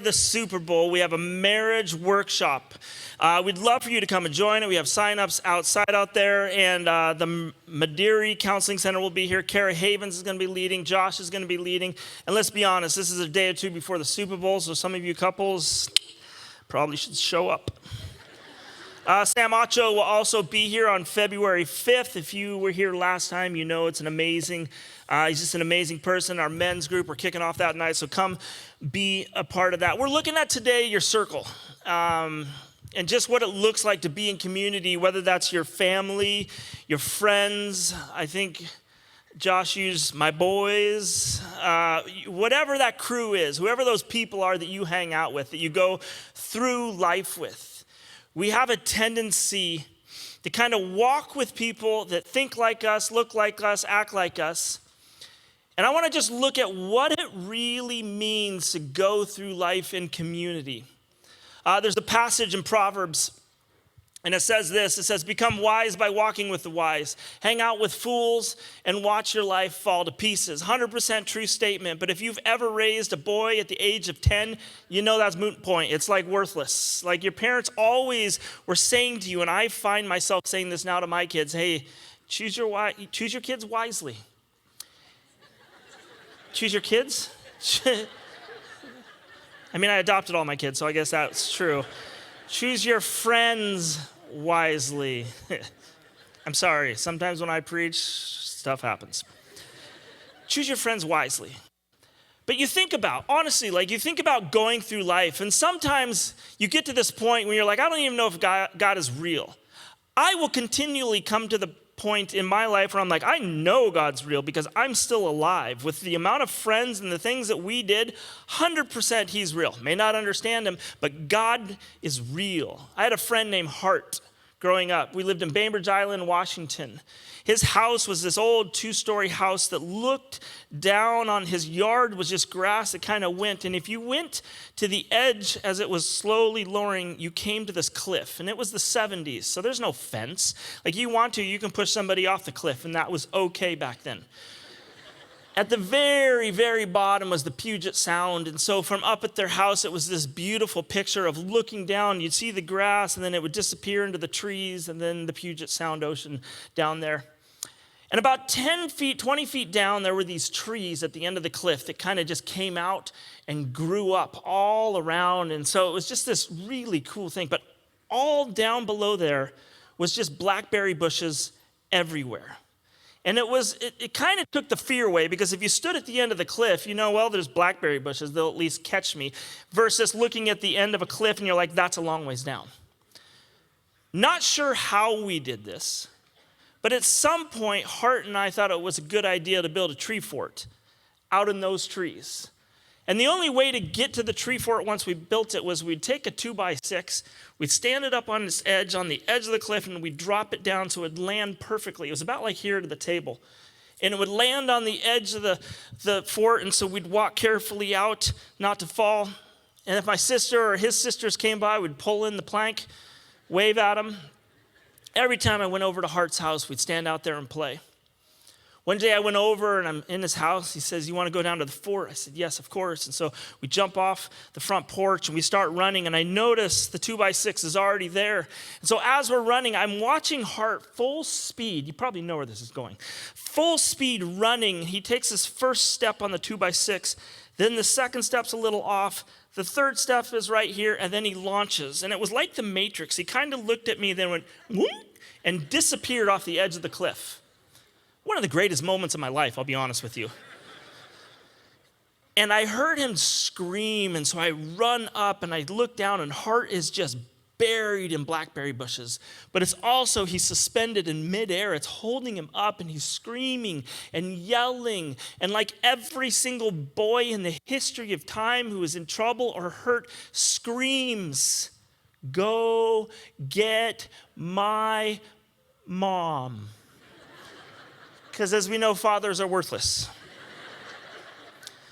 the Super Bowl, we have a marriage workshop. We'd love for you to come and join it. We have sign-ups outside out there, and the Maderi Counseling Center will be here. Kara Havens is going to be leading. Josh is going to be leading. And let's be honest, this is a day or two before the Super Bowl, so some of you couples probably should show up. Sam Acho will also be here on February 5th. If you were here last time, you know it's an amazing, he's just an amazing person. Our men's group, we're kicking off that night, so come be a part of that. We're looking at today your circle, and just what it looks like to be in community, whether that's your family, your friends. I think Josh used my boys, whatever that crew is, whoever those people are that you hang out with, that you go through life with. We have a tendency to kind of walk with people that think like us, look like us, act like us. And I want to just look at what it really means to go through life in community. There's a passage in Proverbs, and it says this. It says, become wise by walking with the wise. Hang out with fools and watch your life fall to pieces. 100% true statement, but if you've ever raised a boy at the age of 10, you know that's moot point. It's like worthless. Like your parents always were saying to you, and I find myself saying this now to my kids, hey, choose your kids wisely. Choose your kids? I mean, I adopted all my kids, so I guess that's true. Choose your friends wisely. I'm sorry, sometimes when I preach, stuff happens. Choose your friends wisely. But you think about, honestly, like you think about going through life, and sometimes you get to this point where you're like, I don't even know if God is real. I will continually come to the point in my life where I'm like, I know God's real because I'm still alive. With the amount of friends and the things that we did, 100% he's real. May not understand him, but God is real. I had a friend named Hart growing up. We lived in Bainbridge Island, Washington. His house was this old 2-story house that looked down on his yard, was just grass that kind of went. And if you went to the edge as it was slowly lowering, you came to this cliff. And it was the 70s, so there's no fence. Like you can push somebody off the cliff, and that was okay back then. At the very, very bottom was the Puget Sound. And so from up at their house, it was this beautiful picture of looking down. You'd see the grass, and then it would disappear into the trees, and then the Puget Sound Ocean down there. And about 10 feet, 20 feet down, there were these trees at the end of the cliff that kind of just came out and grew up all around. And so it was just this really cool thing. But all down below there was just blackberry bushes everywhere. And it kind of took the fear away, because if you stood at the end of the cliff, you know, well, there's blackberry bushes, they'll at least catch me, versus looking at the end of a cliff and you're like, that's a long ways down. Not sure how we did this, but at some point, Hart and I thought it was a good idea to build a tree fort out in those trees. And the only way to get to the tree fort once we built it was we'd take a 2x6, we'd stand it up on the edge of the cliff, and we'd drop it down so it would land perfectly. It was about like here to the table. And it would land on the edge of the fort, and so we'd walk carefully out not to fall. And if my sister or his sisters came by, we'd pull in the plank, wave at them. Every time I went over to Hart's house, we'd stand out there and play. One day I went over and I'm in his house. He says, you want to go down to the fort? I said, yes, of course. And so we jump off the front porch and we start running, and I notice the 2x6 is already there. And so as we're running, I'm watching Hart full speed. You probably know where this is going. Full speed running. He takes his first step on the 2x6. Then the second step's a little off. The third step is right here, and then he launches. And it was like the Matrix. He kind of looked at me, then went, whoop, and disappeared off the edge of the cliff. One of the greatest moments of my life, I'll be honest with you. And I heard him scream, and so I run up and I look down, and Hart is just buried in blackberry bushes. But it's also, he's suspended in midair. It's holding him up, and he's screaming and yelling. And like every single boy in the history of time who is in trouble or hurt screams, go get my mom. Because as we know, fathers are worthless.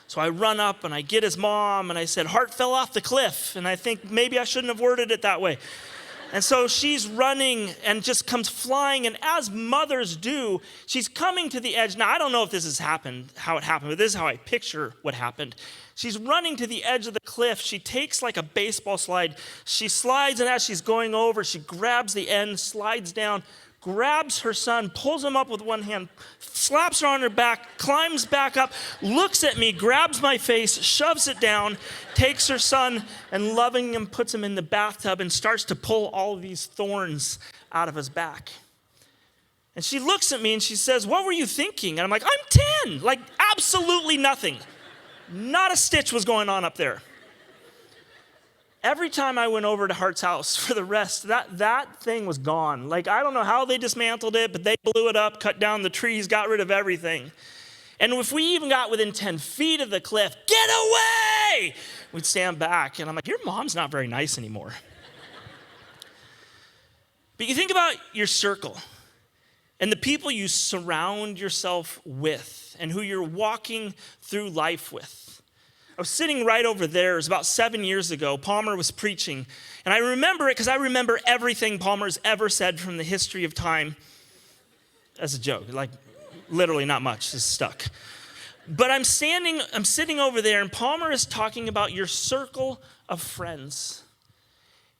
So I run up and I get his mom, and I said, Hart fell off the cliff. And I think maybe I shouldn't have worded it that way. And so she's running and just comes flying. And as mothers do, she's coming to the edge. Now, I don't know if this has happened, how it happened, but this is how I picture what happened. She's running to the edge of the cliff. She takes like a baseball slide. She slides, and as she's going over, she grabs the end, slides down, grabs her son, pulls him up with one hand, slaps her on her back, climbs back up, looks at me, grabs my face, shoves it down, takes her son, and loving him puts him in the bathtub and starts to pull all of these thorns out of his back. And she looks at me and she says, "What were you thinking?" And I'm like, "I'm 10, like absolutely nothing. Not a stitch was going on up there." Every time I went over to Hart's house for the rest, that thing was gone. Like, I don't know how they dismantled it, but they blew it up, cut down the trees, got rid of everything. And if we even got within 10 feet of the cliff, "Get away!" we'd stand back. And I'm like, "Your mom's not very nice anymore." But you think about your circle and the people you surround yourself with and who you're walking through life with. I was sitting right over there. It was about 7 years ago. Palmer was preaching. And I remember it because I remember everything Palmer's ever said from the history of time as a joke. Like, literally not much is stuck. But I'm sitting over there, and Palmer is talking about your circle of friends.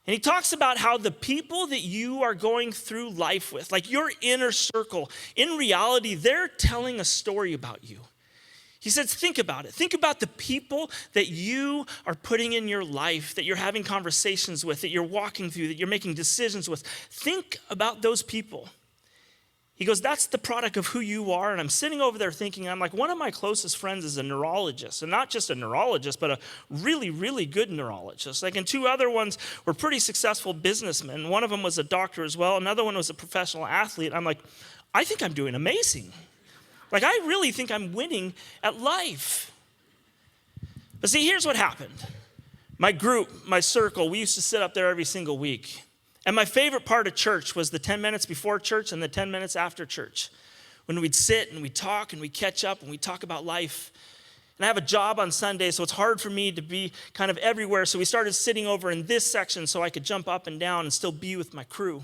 And he talks about how the people that you are going through life with, like your inner circle, in reality, they're telling a story about you. He says, think about it. Think about the people that you are putting in your life, that you're having conversations with, that you're walking through, that you're making decisions with. Think about those people. He goes, that's the product of who you are. And I'm sitting over there thinking, I'm like, one of my closest friends is a neurologist. And not just a neurologist, but a really, really good neurologist. Like, and two other ones were pretty successful businessmen. One of them was a doctor as well. Another one was a professional athlete. I'm like, I think I'm doing amazing. Like, I really think I'm winning at life. But see, here's what happened. My group, my circle, we used to sit up there every single week. And my favorite part of church was the 10 minutes before church and the 10 minutes after church, when we'd sit and we'd talk and we'd catch up and we'd talk about life. And I have a job on Sunday, so it's hard for me to be kind of everywhere. So we started sitting over in this section so I could jump up and down and still be with my crew.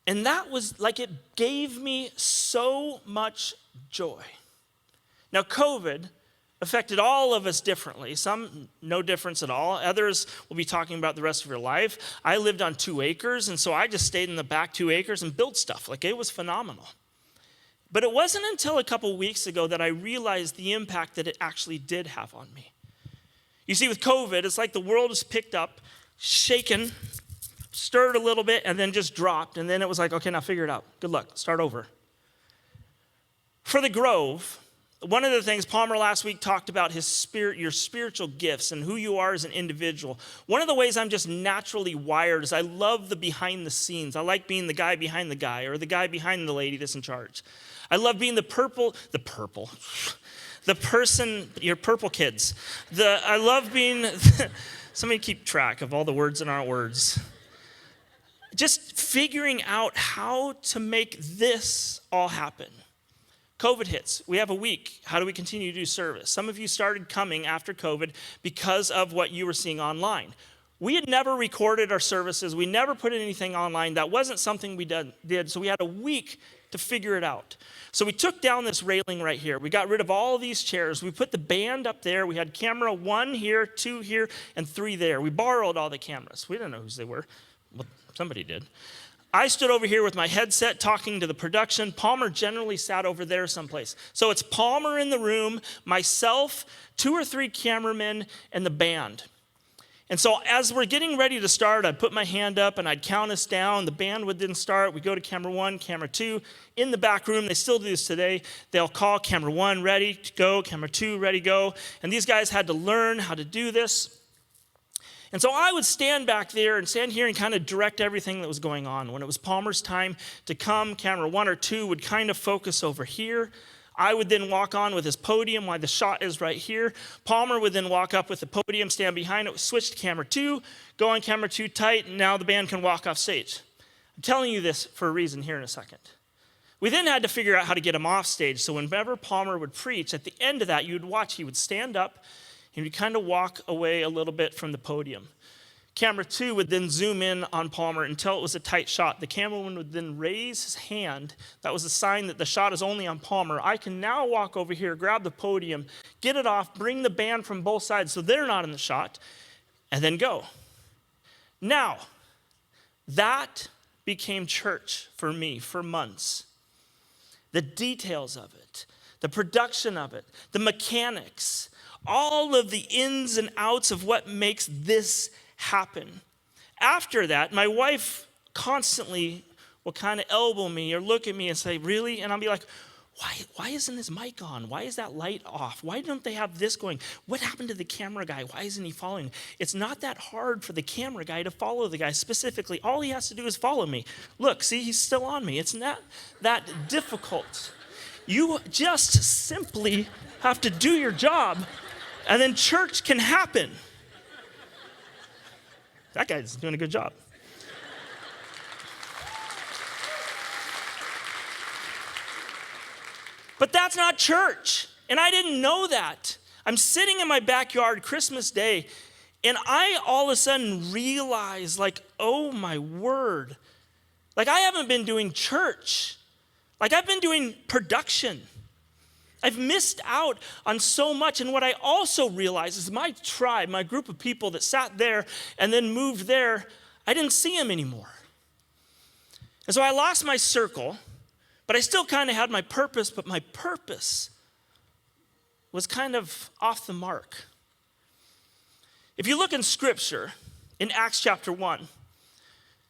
And that was like, it gave me so much joy. Now, COVID affected all of us differently. Some, no difference at all. Others will be talking about the rest of your life. I lived on 2 acres, and so I just stayed in the back 2 acres and built stuff. Like, it was phenomenal. But it wasn't until a couple weeks ago that I realized the impact that it actually did have on me. You see, with COVID, it's like the world was picked up, shaken, stirred a little bit, and then just dropped. And then it was like, okay, now figure it out. Good luck. Start over. For the Grove, one of the things Palmer last week talked about his spirit, your spiritual gifts and who you are as an individual. One of the ways I'm just naturally wired is I love the behind the scenes. I like being the guy behind the guy or the guy behind the lady that's in charge. I love being the person, your purple kids. I love being, somebody keep track of all the words that aren't words. Just figuring out how to make this all happen. COVID hits. We have a week. How do we continue to do service? Some of you started coming after COVID because of what you were seeing online. We had never recorded our services. We never put anything online. That wasn't something we did. So we had a week to figure it out. So we took down this railing right here. We got rid of all these chairs. We put the band up there. We had camera 1 here, 2 here, and 3 there. We borrowed all the cameras. We didn't know whose they were. Well, somebody did. I stood over here with my headset talking to the production. Palmer generally sat over there someplace. So it's Palmer in the room, myself, 2 or 3 cameramen, and the band. And so as we're getting ready to start, I'd put my hand up and I'd count us down. The band would then start. We'd go to camera 1, camera 2. In the back room, they still do this today. They'll call camera 1, ready to go, camera 2, ready to go. And these guys had to learn how to do this. And so I would stand back there and stand here and kind of direct everything that was going on. When it was Palmer's time to come, camera 1 or 2 would kind of focus over here. I would then walk on with his podium while the shot is right here. Palmer would then walk up with the podium, stand behind it, switch to camera 2, go on camera 2 tight, and now the band can walk off stage. I'm telling you this for a reason here in a second. We then had to figure out how to get him off stage. So whenever Palmer would preach, at the end of that, you'd watch, he would stand up, he would kind of walk away a little bit from the podium. Camera 2 would then zoom in on Palmer until it was a tight shot. The cameraman would then raise his hand. That was a sign that the shot is only on Palmer. I can now walk over here, grab the podium, get it off, bring the band from both sides so they're not in the shot, and then go. Now, that became church for me for months. The details of it, the production of it, the mechanics, all of the ins and outs of what makes this happen. After that, my wife constantly will kind of elbow me or look at me and say, really? And I'll be like, why isn't this mic on? Why is that light off? Why don't they have this going? What happened to the camera guy? Why isn't he following? It's not that hard for the camera guy to follow the guy specifically. All he has to do is follow me. Look, see, he's still on me. It's not that difficult. You just simply have to do your job, and then church can happen. That guy's doing a good job. But that's not church. And I didn't know that. I'm sitting in my backyard Christmas Day, and I all of a sudden realize, like, oh my word. Like, I haven't been doing church. Like, I've been doing production. I've missed out on so much. And what I also realized is my tribe, my group of people that sat there and then moved there, I didn't see them anymore. And so I lost my circle, but I still kind of had my purpose, but my purpose was kind of off the mark. If you look in Scripture, in Acts chapter 1,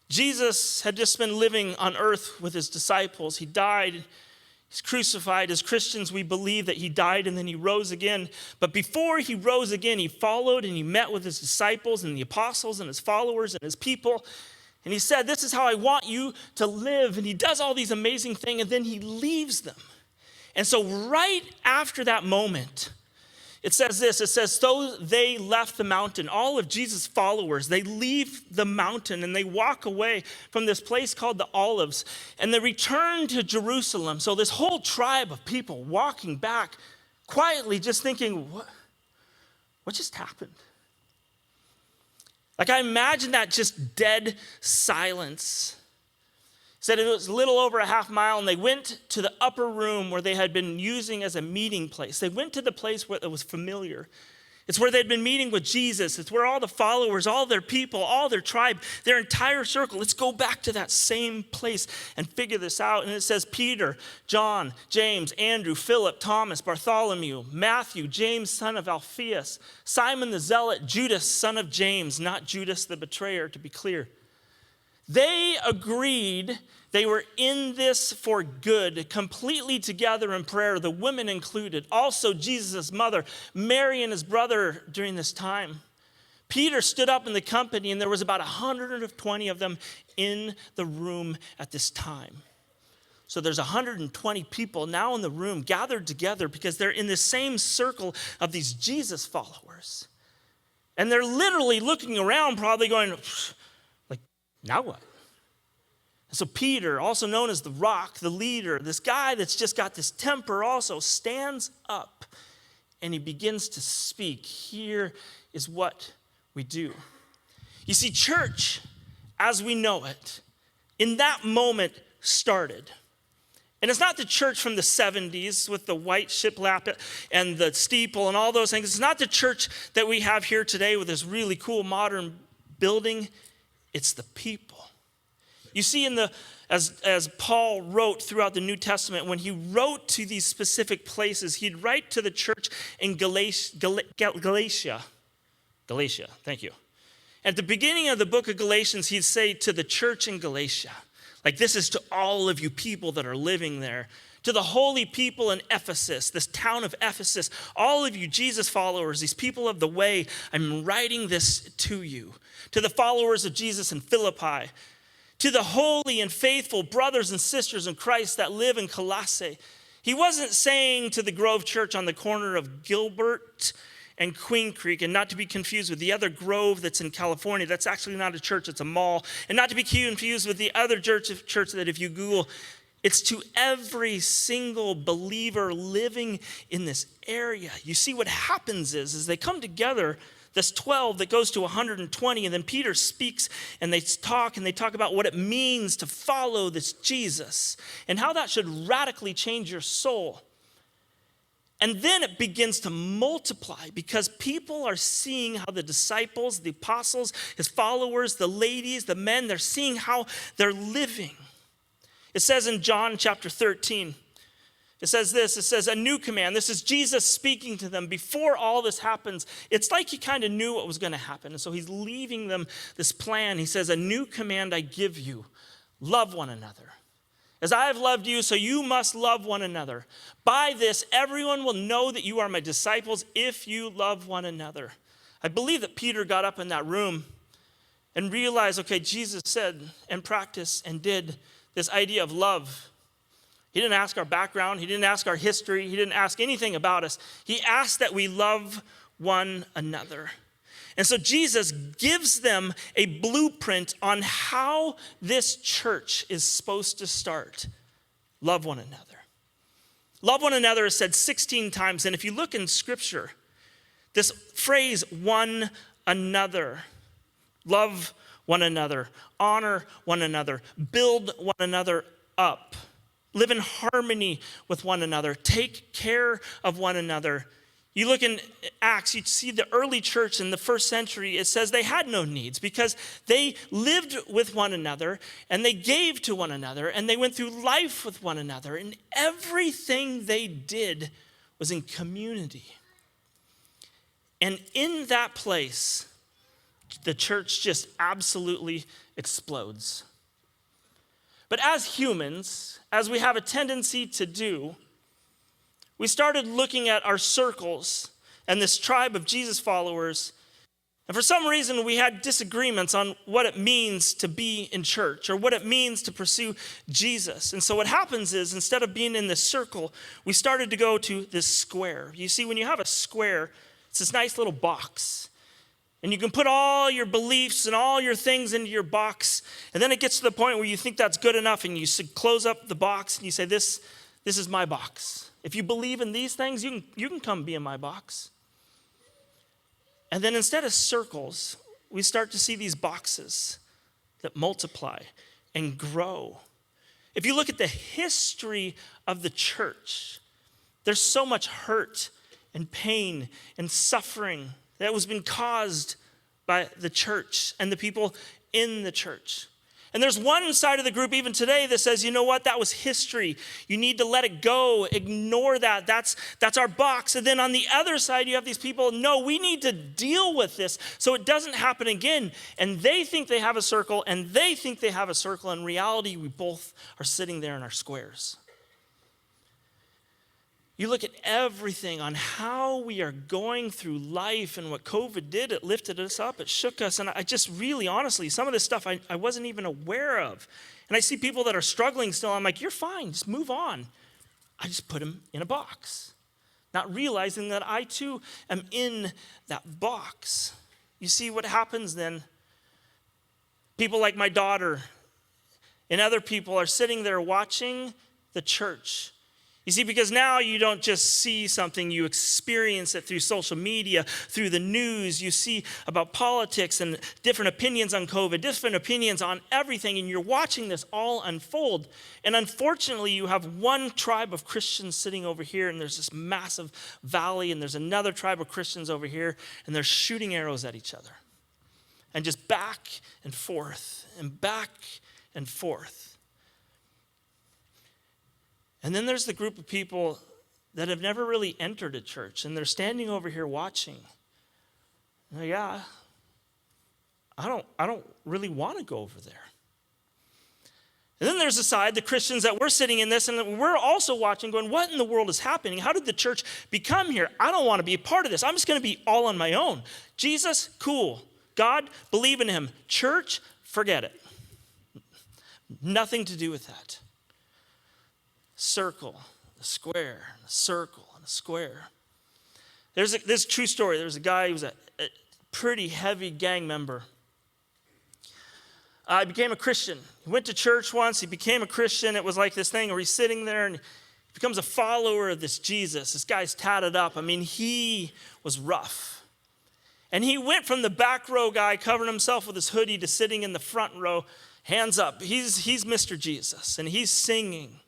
Jesus had just been living on earth with his disciples. He died. He's crucified. As Christians, we believe that he died and then he rose again. But before he rose again, he followed and he met with his disciples and the apostles and his followers and his people. And he said, this is how I want you to live. And he does all these amazing things and then he leaves them. And so right after that moment, it says this, it says, so they left the mountain. All of Jesus' followers, they leave the mountain and they walk away from this place called the Olives and they return to Jerusalem. So this whole tribe of people walking back quietly just thinking, what just happened? Like I imagine that just dead silence. Said it was a little over a half mile, and they went to the upper room where they had been using as a meeting place. They went to the place where it was familiar. It's where they'd been meeting with Jesus. It's where all the followers, all their people, all their tribe, their entire circle. Let's go back to that same place and figure this out. And it says Peter, John, James, Andrew, Philip, Thomas, Bartholomew, Matthew, James, son of Alphaeus, Simon the Zealot, Judas, son of James, not Judas the betrayer, to be clear. They agreed they were in this for good, completely together in prayer, the women included. Also Jesus' mother, Mary and his brother during this time. Peter stood up in the company and there was about 120 of them in the room at this time. So there's 120 people now in the room gathered together because they're in the same circle of these Jesus followers. And they're literally looking around probably going, like, now what? So Peter, also known as the Rock, the leader, this guy that's just got this temper also, stands up and he begins to speak. Here is what we do. You see, church, as we know it, in that moment started. And it's not the church from the 70s with the white shiplap and the steeple and all those things. It's not the church that we have here today with this really cool modern building. It's the people. You see, as Paul wrote throughout the New Testament, when he wrote to these specific places, he'd write to the church in Galatia, thank you. At the beginning of the book of Galatians, he'd say to the church in Galatia, like this is to all of you people that are living there, to the holy people in Ephesus, this town of Ephesus, all of you Jesus followers, these people of the way, I'm writing this to you. To the followers of Jesus in Philippi, to the holy and faithful brothers and sisters in Christ that live in Colossae. He wasn't saying to the Grove Church on the corner of Gilbert and Queen Creek, and not to be confused with the other Grove that's in California. That's actually not a church, it's a mall. And not to be confused with the other church that if you Google, it's to every single believer living in this area. You see, what happens is they come together, this 12 that goes to 120, and then Peter speaks and they talk about what it means to follow this Jesus and how that should radically change your soul. And then it begins to multiply because people are seeing how the disciples, the apostles, his followers, the ladies, the men, they're seeing how they're living. It says in John chapter 13, it says this, it says, a new command. This is Jesus speaking to them before all this happens. It's like he kind of knew what was going to happen. And so he's leaving them this plan. He says, a new command I give you, love one another. As I have loved you, so you must love one another. By this, everyone will know that you are my disciples if you love one another. I believe that Peter got up in that room and realized, okay, Jesus said and practiced and did this idea of love. He didn't ask our background. He didn't ask our history. He didn't ask anything about us. He asked that we love one another. And so Jesus gives them a blueprint on how this church is supposed to start. Love one another. Love one another is said 16 times. And if you look in Scripture, this phrase, one another, love one another, honor one another, build one another up, live in harmony with one another, take care of one another. You look in Acts, you see the early church in the first century, it says they had no needs because they lived with one another and they gave to one another and they went through life with one another, and everything they did was in community. And in that place, the church just absolutely explodes. But as humans, as we have a tendency to do, we started looking at our circles and this tribe of Jesus followers, and for some reason we had disagreements on what it means to be in church or what it means to pursue Jesus. And so what happens is, instead of being in this circle, we started to go to this square. You see, when you have a square, it's this nice little box. And you can put all your beliefs and all your things into your box. And then it gets to the point where you think that's good enough and you close up the box and you say, this is my box. If you believe in these things, you can come be in my box. And then instead of circles, we start to see these boxes that multiply and grow. If you look at the history of the church, there's so much hurt and pain and suffering that was been caused by the church and the people in the church. And there's one side of the group even today that says, you know what, that was history. You need to let it go, ignore that. That's our box. And then on the other side, you have these people, no, we need to deal with this so it doesn't happen again. And they think they have a circle, and they think they have a circle. In reality, we both are sitting there in our squares. You look at everything on how we are going through life and what COVID did, it lifted us up, it shook us. And I just really, honestly, some of this stuff I wasn't even aware of. And I see people that are struggling still. I'm like, you're fine, just move on. I just put them in a box, not realizing that I too am in that box. You see what happens then? People like my daughter and other people are sitting there watching the church. You see, because now you don't just see something, you experience it through social media, through the news. You see about politics and different opinions on COVID, different opinions on everything, and you're watching this all unfold. And unfortunately, you have one tribe of Christians sitting over here, and there's this massive valley, and there's another tribe of Christians over here, and they're shooting arrows at each other. And just back and forth, and back and forth. And then there's the group of people that have never really entered a church, and they're standing over here watching. Yeah, I don't really want to go over there. And then there's the side, the Christians that we're sitting in this, and we're also watching going, what in the world is happening? How did the church become here? I don't want to be a part of this. I'm just going to be all on my own. Jesus, cool. God, believe in him. Church, forget it. Nothing to do with that. Circle, a square, a circle, and a square. There's this true story. There's a guy who was a pretty heavy gang member. He became a Christian. He went to church once. He became a Christian. It was like this thing where he's sitting there and he becomes a follower of this Jesus. This guy's tatted up. I mean, he was rough. And he went from the back row guy covering himself with his hoodie to sitting in the front row, hands up. He's Mr. Jesus, and he's singing.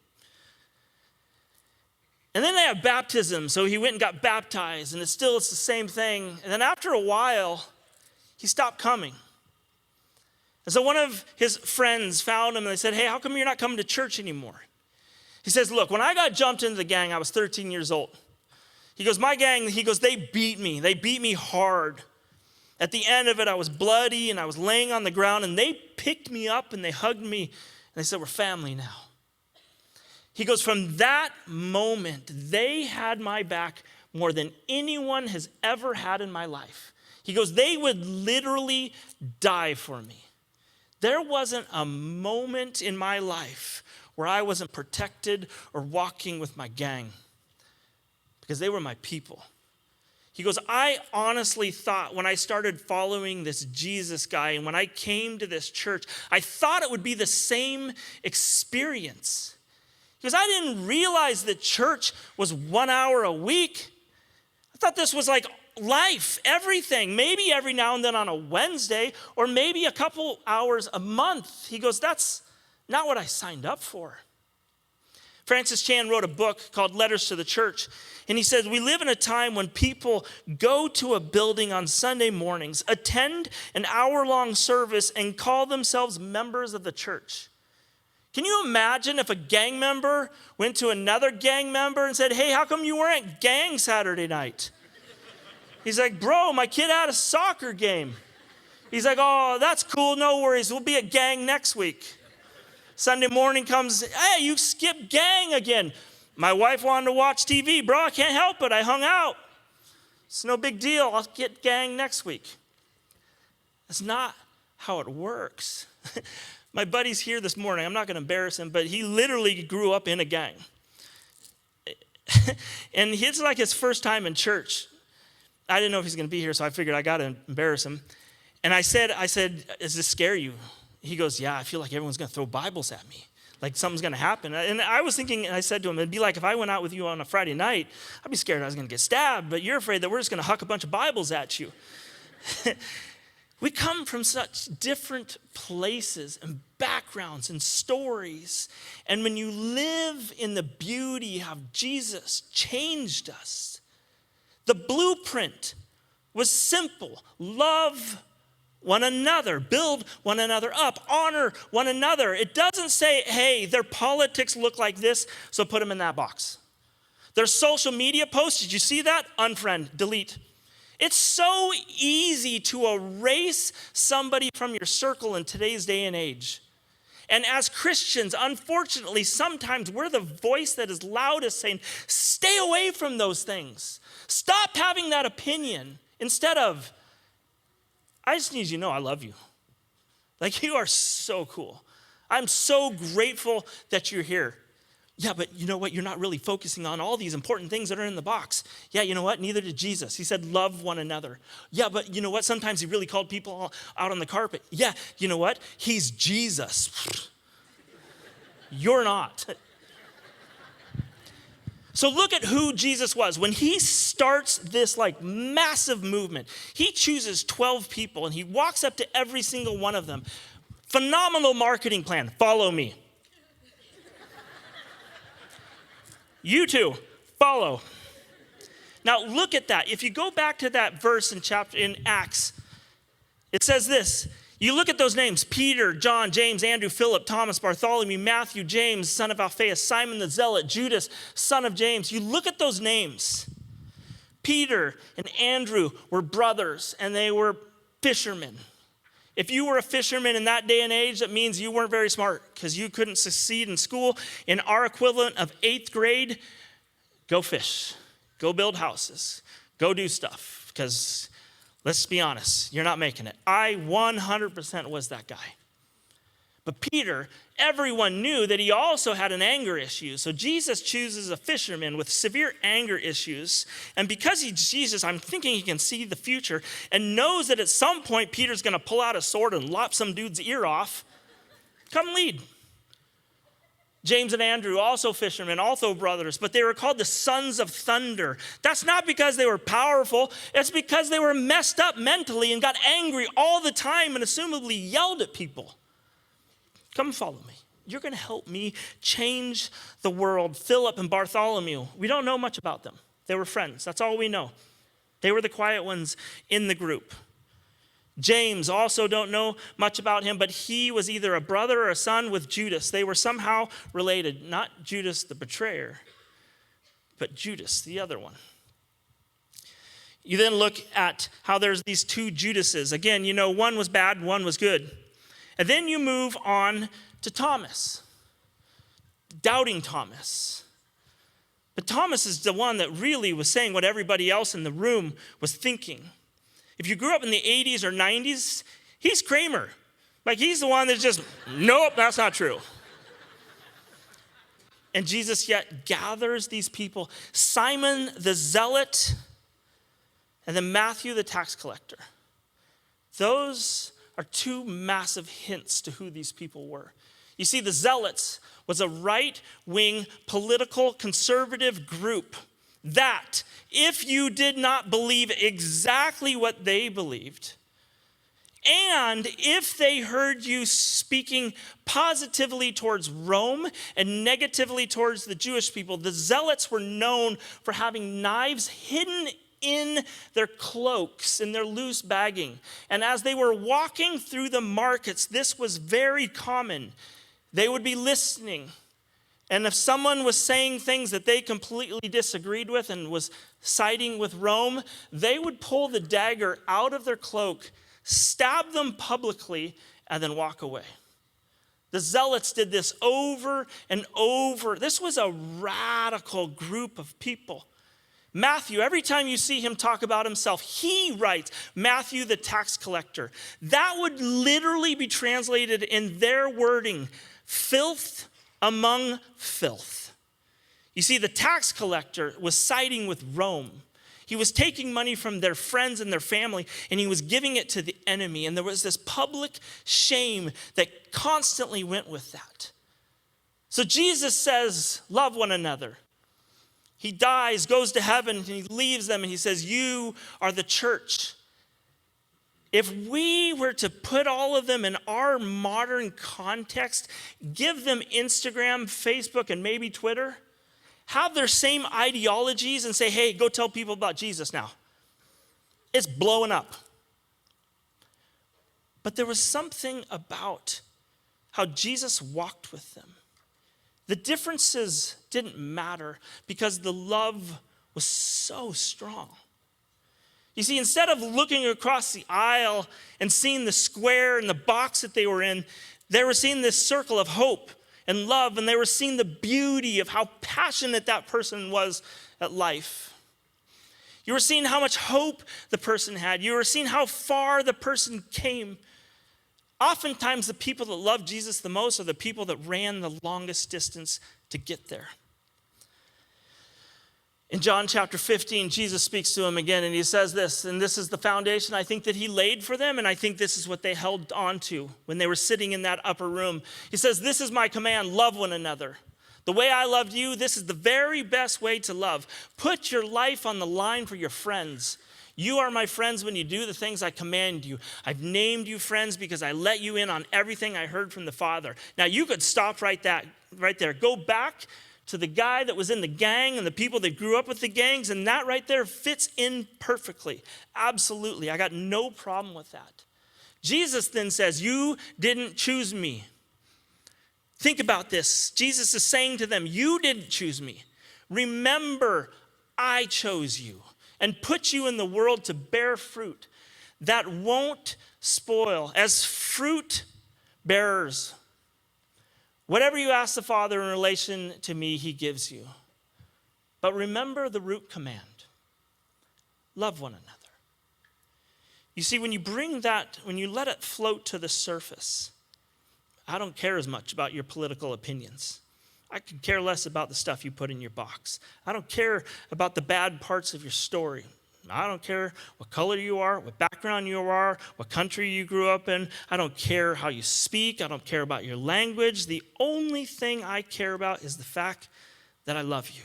And then they have baptism, so he went and got baptized, and it's the same thing. And then after a while, he stopped coming. And so one of his friends found him, and they said, hey, how come you're not coming to church anymore? He says, look, when I got jumped into the gang, I was 13 years old. He goes, my gang, they beat me. They beat me hard. At the end of it, I was bloody, and I was laying on the ground, and they picked me up, and they hugged me, and they said, we're family now. He goes, from that moment, they had my back more than anyone has ever had in my life. He goes, they would literally die for me. There wasn't a moment in my life where I wasn't protected or walking with my gang because they were my people. He goes, I honestly thought when I started following this Jesus guy and when I came to this church, I thought it would be the same experience. Because I didn't realize that church was 1 hour a week. I thought this was like life, everything. Maybe every now and then on a Wednesday, or maybe a couple hours a month. He goes, that's not what I signed up for. Francis Chan wrote a book called Letters to the Church. And he says, we live in a time when people go to a building on Sunday mornings, attend an hour-long service, and call themselves members of the church. Can you imagine if a gang member went to another gang member and said, hey, how come you weren't at gang Saturday night? He's like, bro, my kid had a soccer game. He's like, oh, that's cool, no worries. We'll be at gang next week. Sunday morning comes, hey, you skipped gang again. My wife wanted to watch TV. Bro, I can't help it. I hung out. It's no big deal. I'll get gang next week. That's not how it works. My buddy's here this morning. I'm not going to embarrass him, but he literally grew up in a gang. And it's like his first time in church. I didn't know if he's going to be here, so I figured I got to embarrass him. And I said, does this scare you? He goes, yeah, I feel like everyone's going to throw Bibles at me. Like something's going to happen. And I was thinking, and I said to him, it'd be like if I went out with you on a Friday night, I'd be scared I was going to get stabbed, but you're afraid that we're just going to huck a bunch of Bibles at you. We come from such different places and backgrounds and stories. And when you live in the beauty of Jesus changed us, the blueprint was simple. Love one another, build one another up, honor one another. It doesn't say, hey, their politics look like this, so put them in that box. Their social media posts, did you see that? Unfriend, delete. It's so easy to erase somebody from your circle in today's day and age. And as Christians, unfortunately, sometimes we're the voice that is loudest saying, stay away from those things. Stop having that opinion instead of, I just need you to know I love you. Like, you are so cool. I'm so grateful that you're here. Yeah, but you know what? You're not really focusing on all these important things that are in the box. Yeah, you know what? Neither did Jesus. He said, love one another. Yeah, but you know what? Sometimes he really called people out on the carpet. Yeah, you know what? He's Jesus. You're not. So look at who Jesus was. When he starts this like massive movement, he chooses 12 people and he walks up to every single one of them. Phenomenal marketing plan. Follow me. You too, follow. Now look at that. If you go back to that verse in Acts, it says this. You look at those names, Peter, John, James, Andrew, Philip, Thomas, Bartholomew, Matthew, James, son of Alphaeus, Simon the Zealot, Judas, son of James. You look at those names. Peter and Andrew were brothers and they were fishermen. If you were a fisherman in that day and age, that means you weren't very smart because you couldn't succeed in school. In our equivalent of 8th grade, go fish, go build houses, go do stuff. Because let's be honest, you're not making it. I 100% was that guy. But Peter, everyone knew that he also had an anger issue. So Jesus chooses a fisherman with severe anger issues. And because he's Jesus, I'm thinking he can see the future and knows that at some point Peter's going to pull out a sword and lop some dude's ear off. Come lead. James and Andrew, also fishermen, also brothers, but they were called the sons of thunder. That's not because they were powerful. It's because they were messed up mentally and got angry all the time and assumably yelled at people. Come follow me. You're going to help me change the world. Philip and Bartholomew, we don't know much about them. They were friends. That's all we know. They were the quiet ones in the group. James, also don't know much about him, but he was either a brother or a son with Judas. They were somehow related. Not Judas the betrayer, but Judas, the other one. You then look at how there's these two Judases. Again, you know, one was bad, one was good. And then you move on to Thomas, doubting Thomas. But Thomas is the one that really was saying what everybody else in the room was thinking. If you grew up in the 80s or 90s, he's Kramer. Like, he's the one that's just, nope, that's not true. And Jesus yet gathers these people, Simon the zealot, and then Matthew the tax collector. Those are two massive hints to who these people were. You see, the zealots was a right-wing political conservative group that, if you did not believe exactly what they believed, and if they heard you speaking positively towards Rome and negatively towards the Jewish people, the zealots were known for having knives hidden in their cloaks, in their loose bagging. And as they were walking through the markets, this was very common. They would be listening. And if someone was saying things that they completely disagreed with and was siding with Rome, they would pull the dagger out of their cloak, stab them publicly, and then walk away. The zealots did this over and over. This was a radical group of people. Matthew, every time you see him talk about himself, he writes, Matthew the tax collector. That would literally be translated in their wording, filth among filth. You see, the tax collector was siding with Rome. He was taking money from their friends and their family, and he was giving it to the enemy. And there was this public shame that constantly went with that. So Jesus says, love one another. He dies, goes to heaven, and he leaves them, and he says, you are the church. If we were to put all of them in our modern context, give them Instagram, Facebook, and maybe Twitter, have their same ideologies and say, hey, go tell people about Jesus now. It's blowing up. But there was something about how Jesus walked with them. The differences didn't matter because the love was so strong. You see, instead of looking across the aisle and seeing the square and the box that they were in, they were seeing this circle of hope and love, and they were seeing the beauty of how passionate that person was at life. You were seeing how much hope the person had. You were seeing how far the person came. Oftentimes, the people that love Jesus the most are the people that ran the longest distance to get there. In John chapter 15, Jesus speaks to him again, and he says this, and this is the foundation I think that he laid for them, and I think this is what they held on to when they were sitting in that upper room. He says, this is my command, love one another. The way I loved you, this is the very best way to love. Put your life on the line for your friends. You are my friends when you do the things I command you. I've named you friends because I let you in on everything I heard from the Father. Now you could stop right there. Go back to the guy that was in the gang and the people that grew up with the gangs, and that right there fits in perfectly. Absolutely. I got no problem with that. Jesus then says, you didn't choose me. Think about this. Jesus is saying to them, you didn't choose me. Remember, I chose you and put you in the world to bear fruit that won't spoil. As fruit bearers, whatever you ask the Father in relation to me, he gives you. But remember the root command. Love one another. You see, when you bring that, when you let it float to the surface, I don't care as much about your political opinions. I could care less about the stuff you put in your box. I don't care about the bad parts of your story. I don't care what color you are, what background you are, what country you grew up in. I don't care how you speak. I don't care about your language. The only thing I care about is the fact that I love you.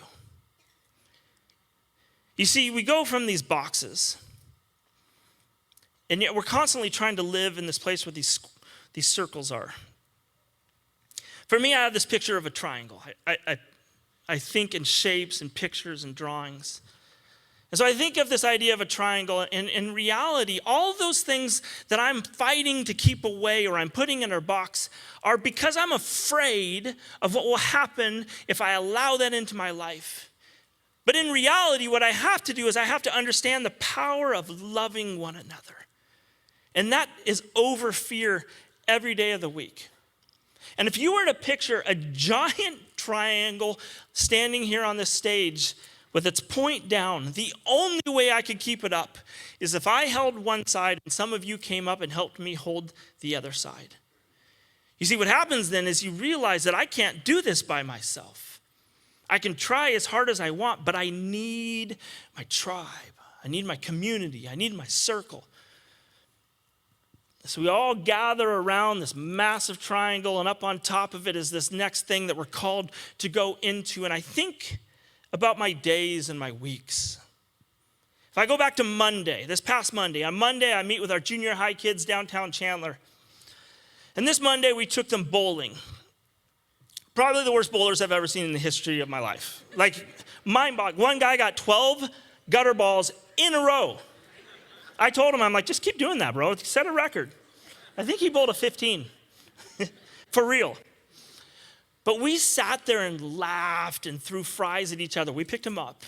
You see, we go from these boxes, and yet we're constantly trying to live in this place where these circles are. For me, I have this picture of a triangle. I think in shapes and pictures and drawings. And so I think of this idea of a triangle, and in reality, all those things that I'm fighting to keep away or I'm putting in our box are because I'm afraid of what will happen if I allow that into my life. But in reality, what I have to do is I have to understand the power of loving one another. And that is over fear every day of the week. And if you were to picture a giant triangle standing here on this stage with its point down, the only way I could keep it up is if I held one side and some of you came up and helped me hold the other side. You see, what happens then is you realize that I can't do this by myself. I can try as hard as I want, but I need my tribe. I need my community. I need my circle. So we all gather around this massive triangle, and up on top of it is this next thing that we're called to go into. And I think about my days and my weeks. If I go back to Monday, this past Monday, on Monday I meet with our junior high kids downtown Chandler. And this Monday we took them bowling. Probably the worst bowlers I've ever seen in the history of my life. Like, mind-boggling. One guy got 12 gutter balls in a row. I told him, I'm like, just keep doing that, bro. Set a record. I think he bowled a 15. For real. But we sat there and laughed and threw fries at each other. We picked him up.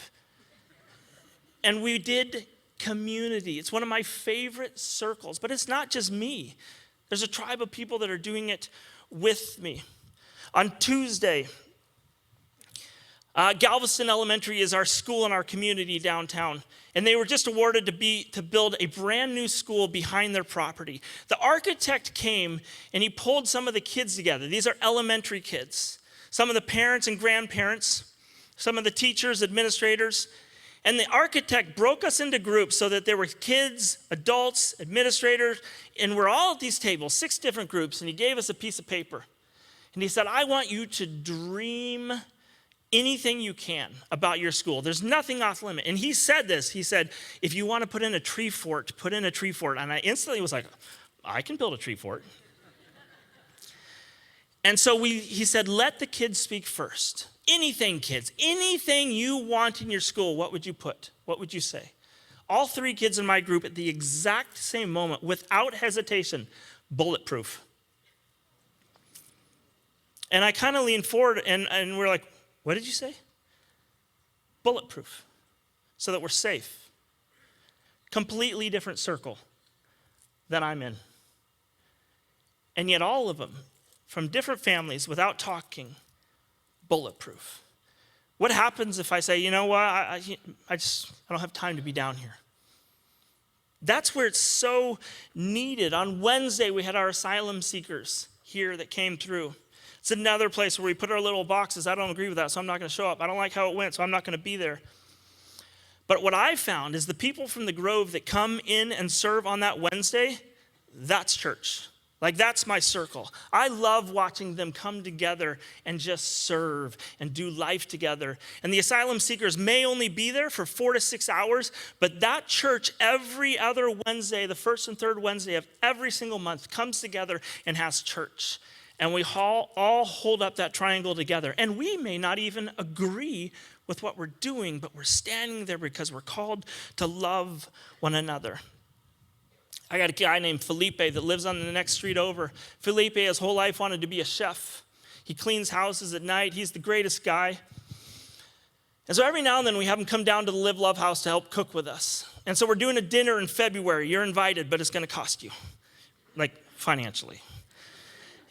And we did community. It's one of my favorite circles. But it's not just me. There's a tribe of people that are doing it with me. On Tuesday, Galveston Elementary is our school in our community downtown. And they were just awarded to build a brand new school behind their property. The architect came and he pulled some of the kids together. These are elementary kids. Some of the parents and grandparents, some of the teachers, administrators. And the architect broke us into groups so that there were kids, adults, administrators, and we're all at these tables, 6 different groups. And he gave us a piece of paper. And he said, I want you to dream anything you can about your school. There's nothing off limit. And he said this. He said, if you want to put in a tree fort, put in a tree fort. And I instantly was like, I can build a tree fort. And so he said, let the kids speak first. Anything, kids. Anything you want in your school, what would you put? What would you say? All 3 kids in my group at the exact same moment, without hesitation, bulletproof. And I kind of leaned forward and we're like, what did you say? Bulletproof, so that we're safe. Completely different circle than I'm in. And yet all of them, from different families, without talking, bulletproof. What happens if I say, you know what, I don't have time to be down here? That's where it's so needed. On Wednesday, we had our asylum seekers here that came through. It's another place where we put our little boxes. I don't agree with that, so I'm not going to show up. I don't like how it went, so I'm not going to be there. But what I found is the people from the Grove that come in and serve on that Wednesday, that's church. Like, that's my circle. I love watching them come together and just serve and do life together. And the asylum seekers may only be there for 4 to 6 hours, but that church every other Wednesday, the first and third Wednesday of every single month, comes together and has church. And we all hold up that triangle together. And we may not even agree with what we're doing, but we're standing there because we're called to love one another. I got a guy named Felipe that lives on the next street over. Felipe, his whole life, wanted to be a chef. He cleans houses at night. He's the greatest guy. And so every now and then we have him come down to the Live Love House to help cook with us. And so we're doing a dinner in February. You're invited, but it's going to cost you, like financially.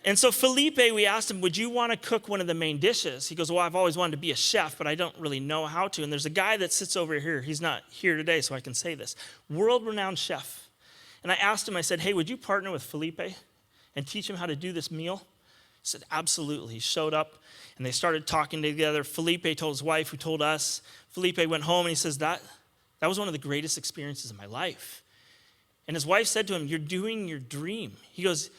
And so Felipe, we asked him, would you want to cook one of the main dishes? He goes, well, I've always wanted to be a chef, but I don't really know how to. And there's a guy that sits over here. He's not here today, so I can say this. World-renowned chef. And I asked him, I said, hey, would you partner with Felipe and teach him how to do this meal? He said, absolutely. He showed up, and they started talking together. Felipe told his wife, who told us. Felipe went home, and he says, that's That was one of the greatest experiences of my life. And his wife said to him, "You're doing your dream." He goes,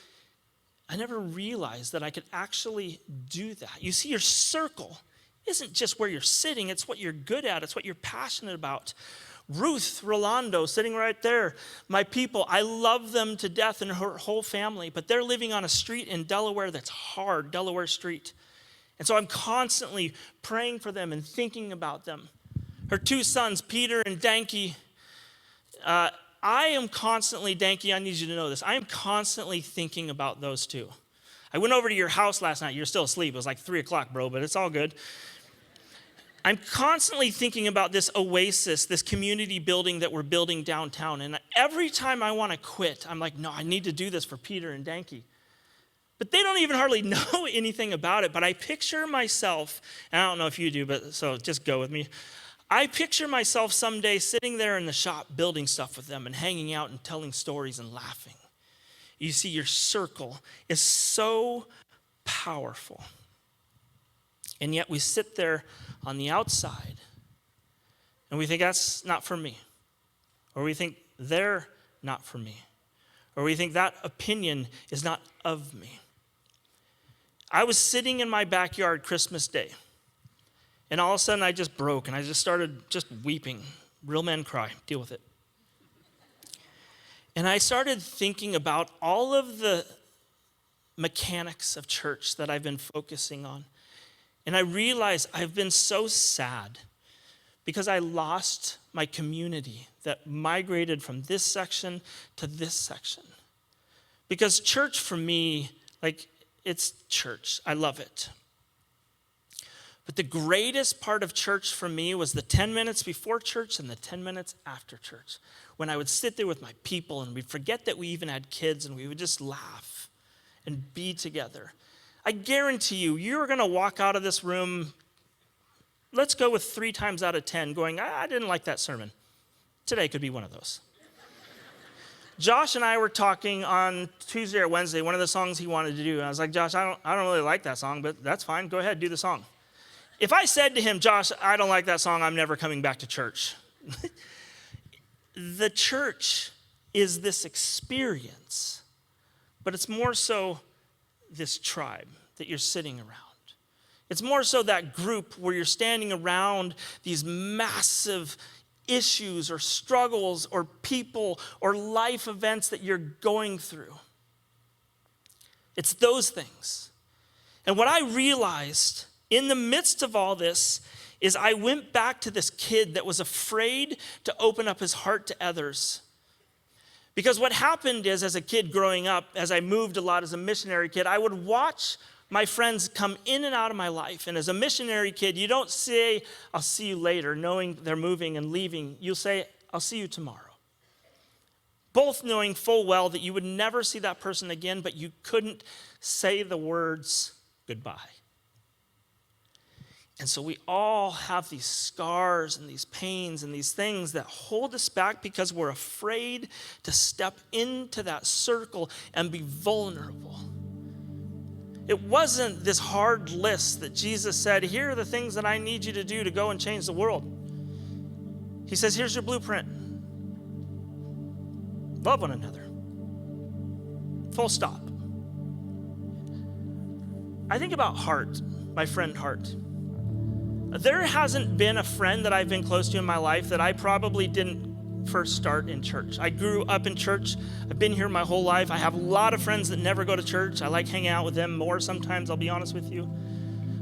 "I never realized that I could actually do that." You see, your circle isn't just where you're sitting, it's what you're good at, it's what you're passionate about. Ruth Rolando, sitting right there, my people, I love them to death and her whole family, but they're living on a street in Delaware that's hard, Delaware Street. And so I'm constantly praying for them and thinking about them. Her two sons, Peter and Danke, I am constantly, Danke, I need you to know this, I am constantly thinking about those two. I went over to your house last night. You're still asleep. It was like 3 o'clock, bro, but it's all good. I'm constantly thinking about this oasis, this community building that we're building downtown. And every time I want to quit, I'm like, no, I need to do this for Peter and Danke. But they don't even hardly know anything about it. But I picture myself, and I don't know if you do, but so just go with me. I picture myself someday sitting there in the shop building stuff with them and hanging out and telling stories and laughing. You see, your circle is so powerful. And yet we sit there on the outside and we think that's not for me. Or we think they're not for me. Or we think that opinion is not of me. I was sitting in my backyard Christmas Day. And all of a sudden I just broke and I just started just weeping. Real men cry. Deal with it. And I started thinking about all of the mechanics of church that I've been focusing on. And I realized I've been so sad because I lost my community that migrated from this section to this section. Because church for me, like, it's church. I love it. But the greatest part of church for me was the 10 minutes before church and the 10 minutes after church, when I would sit there with my people and we'd forget that we even had kids and we would just laugh and be together. I guarantee you, you're going to walk out of this room, let's go with 3 times out of 10, going, I didn't like that sermon. Today could be one of those. Josh and I were talking on Tuesday or Wednesday, one of the songs he wanted to do. And I was like, Josh, I don't really like that song, but that's fine. Go ahead, do the song. If I said to him, Josh, I don't like that song, I'm never coming back to church. The church is this experience, but it's more so this tribe that you're sitting around. It's more so that group where you're standing around these massive issues or struggles or people or life events that you're going through. It's those things. And what I realized in the midst of all this is I went back to this kid that was afraid to open up his heart to others. Because what happened is, as a kid growing up, as I moved a lot as a missionary kid, I would watch my friends come in and out of my life. And as a missionary kid, you don't say, I'll see you later, knowing they're moving and leaving. You'll say, I'll see you tomorrow. Both knowing full well that you would never see that person again, but you couldn't say the words goodbye. And so we all have these scars and these pains and these things that hold us back because we're afraid to step into that circle and be vulnerable. It wasn't this hard list that Jesus said, here are the things that I need you to do to go and change the world. He says, here's your blueprint. Love one another. Full stop. I think about Hart, my friend Hart. There hasn't been a friend that I've been close to in my life that I probably didn't first start in church. I grew up in church. I've been here my whole life. I have a lot of friends that never go to church. I like hanging out with them more sometimes, I'll be honest with you.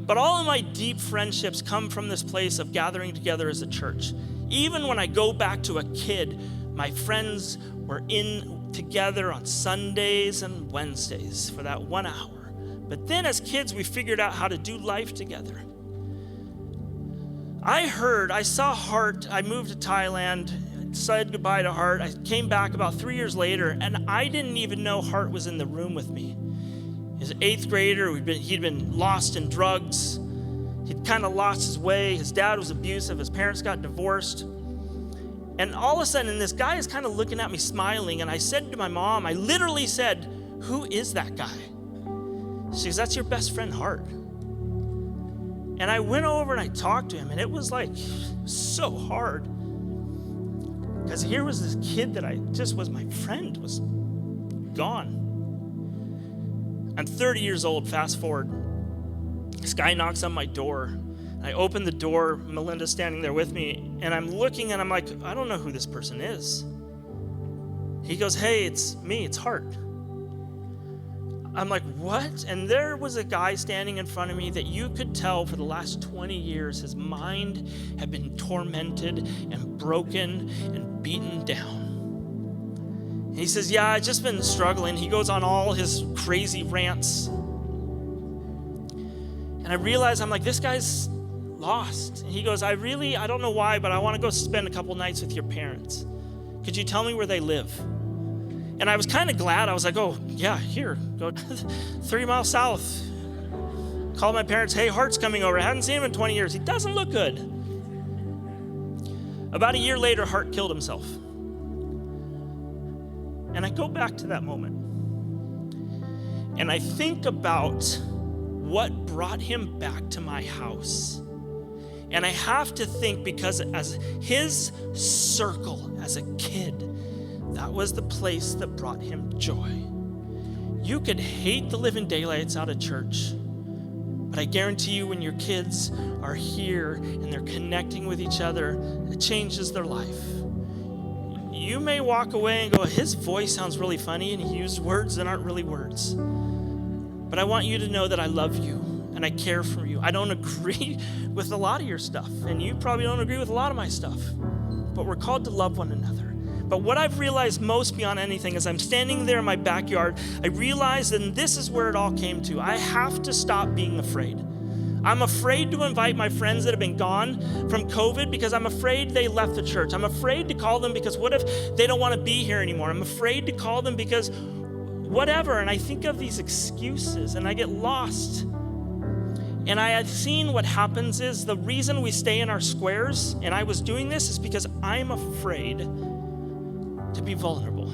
But all of my deep friendships come from this place of gathering together as a church. Even when I go back to a kid, my friends were in together on Sundays and Wednesdays for that 1 hour. But then as kids, we figured out how to do life together. I saw Hart, I moved to Thailand, said goodbye to Hart. I came back about 3 years later, and I didn't even know Hart was in the room with me. He was an 8th grader, he'd been lost in drugs. He'd kind of lost his way. His dad was abusive, his parents got divorced. And all of a sudden, this guy is kind of looking at me smiling, and I said to my mom, I literally said, who is that guy? She goes, that's your best friend, Hart. And I went over and I talked to him, and it was like so hard. Because here was this kid that I just was my friend, was gone. I'm 30 years old, fast forward. This guy knocks on my door. I open the door, Melinda's standing there with me, and I'm looking and I'm like, I don't know who this person is. He goes, hey, it's me, it's Hart. I'm like, what? And there was a guy standing in front of me that you could tell for the last 20 years his mind had been tormented and broken and beaten down. And he says, yeah, I've just been struggling. He goes on all his crazy rants. And I realize, I'm like, this guy's lost. And he goes, I don't know why, but I want to go spend a couple nights with your parents. Could you tell me where they live? And I was kind of glad. I was like, oh, yeah, here, go 30 miles south. Called my parents, hey, Hart's coming over. I haven't seen him in 20 years. He doesn't look good. About a year later, Hart killed himself. And I go back to that moment. And I think about what brought him back to my house. And I have to think, because as his circle as a kid, that was the place that brought him joy. You could hate the living daylights out of church, but I guarantee you when your kids are here and they're connecting with each other, it changes their life. You may walk away and go, his voice sounds really funny and he used words that aren't really words. But I want you to know that I love you and I care for you. I don't agree with a lot of your stuff, and you probably don't agree with a lot of my stuff, but we're called to love one another. But what I've realized most beyond anything is I'm standing there in my backyard, I realized, and this is where it all came to, I have to stop being afraid. I'm afraid to invite my friends that have been gone from COVID because I'm afraid they left the church. I'm afraid to call them because what if they don't want to be here anymore? I'm afraid to call them because whatever. And I think of these excuses and I get lost. And I had seen what happens is the reason we stay in our squares, and I was doing this, is because I'm afraid to be vulnerable.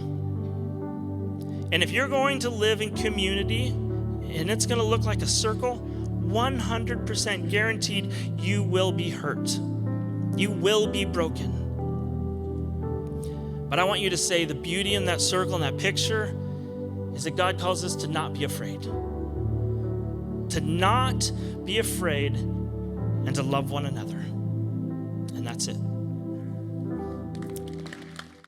And if you're going to live in community and it's going to look like a circle, 100% guaranteed you will be hurt. You will be broken. But I want you to say the beauty in that circle and that picture is that God calls us to not be afraid. To not be afraid and to love one another. And that's it.